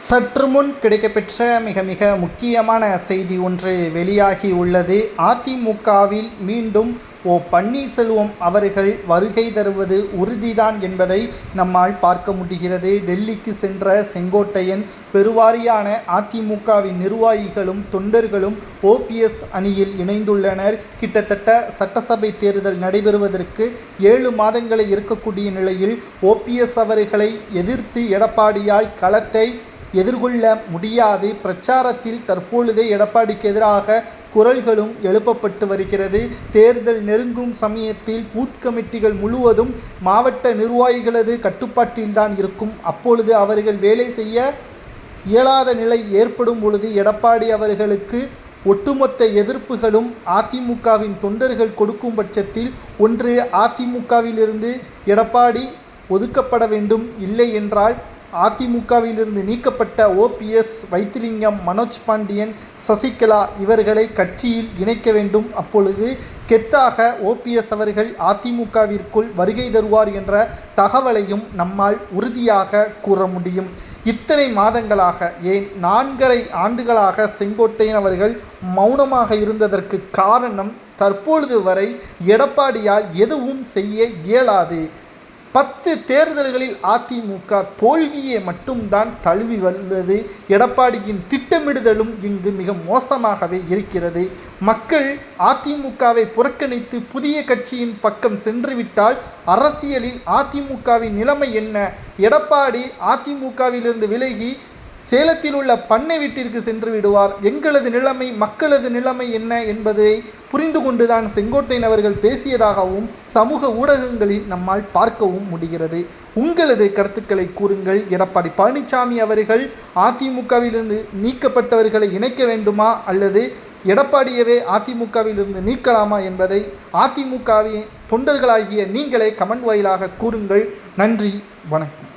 சற்று முன் கிடைக்கப்பெற்ற மிக மிக முக்கியமான செய்தி ஒன்று வெளியாகி உள்ளது. அதிமுகவில் மீண்டும் பன்னீர்செல்வம் அவர்கள் வருகை தருவது உறுதிதான் என்பதை நம்மால் பார்க்க முடிகிறது. டெல்லிக்கு சென்ற செங்கோட்டையன் பெருவாரியான அதிமுகவின் நிர்வாகிகளும் தொண்டர்களும் ஓபிஎஸ் அணியில் இணைந்துள்ளனர். கிட்டத்தட்ட சட்டசபை தேர்தல் நடைபெறுவதற்கு 7 மாதங்களை இருக்கக்கூடிய நிலையில் ஓபிஎஸ் அவர்களை எதிர்த்து எடப்பாடியால் களத்தை எதிர்கொள்ள முடியாது. பிரச்சாரத்தில் தற்பொழுதே எடப்பாடிக்கு எதிராக குரல்களும் எழுப்பப்பட்டு வருகிறது. தேர்தல் நெருங்கும் சமயத்தில் பூத் கமிட்டிகள் முழுவதும் மாவட்ட நிர்வாகிகளது கட்டுப்பாட்டில்தான் இருக்கும். அப்பொழுது அவர்கள் வேலை செய்ய இயலாத நிலை ஏற்படும் பொழுது எடப்பாடி அவர்களுக்கு ஒட்டுமொத்த எதிர்ப்புகளும் அதிமுகவின் தொண்டர்கள் கொடுக்கும் பட்சத்தில் ஒன்று அதிமுகவிலிருந்து எடப்பாடி ஒதுக்கப்பட வேண்டும், இல்லை என்றால் அதிமுகவிலிருந்து நீக்கப்பட்ட ஓபிஎஸ், வைத்திலிங்கம், மனோஜ் பாண்டியன், சசிகலா இவர்களை கட்சியில் இணைக்க வேண்டும். அப்பொழுது கெத்தாக ஓபிஎஸ் அவர்கள் அதிமுகவிற்குள் வருகை தருவார் என்ற தகவலையும் நம்மால் உறுதியாக கூற முடியும். இத்தனை மாதங்களாக, ஏன் 4.5 ஆண்டுகளாக செங்கோட்டையன் அவர்கள் மௌனமாக இருந்ததற்கு காரணம், தற்பொழுது வரை எடப்பாடியால் எதுவும் செய்ய இயலாது. 10 தேர்தல்களில் அதிமுக தோல்வியை மட்டும்தான் தழுவி வந்தது. எடப்பாடியின் திட்டமிடுதலும் இங்கு மிக மோசமாகவே இருக்கிறது. மக்கள் அதிமுகவை புறக்கணித்து புதிய கட்சியின் பக்கம் சென்றுவிட்டால் அரசியலில் அதிமுகவின் நிலைமை என்ன? எடப்பாடி அதிமுகவிலிருந்து விலகி சேலத்தில் உள்ள பண்ணை வீட்டிற்கு சென்று விடுவார். எங்களது நிலைமை, மக்களது நிலைமை என்ன என்பதை புரிந்து கொண்டுதான் செங்கோட்டையன் அவர்கள் பேசியதாகவும் சமூக ஊடகங்களில் நம்மால் பார்க்கவும் முடிகிறது. உங்களது கருத்துக்களை கூறுங்கள். எடப்பாடி பழனிசாமி அவர்கள் அதிமுகவிலிருந்து நீக்கப்பட்டவர்களை இணைக்க வேண்டுமா அல்லது எடப்பாடியவே அதிமுகவிலிருந்து நீக்கலாமா என்பதை அதிமுகவின் தொண்டர்களாகிய நீங்களே கமெண்ட் வாயிலாக கூறுங்கள். நன்றி, வணக்கம்.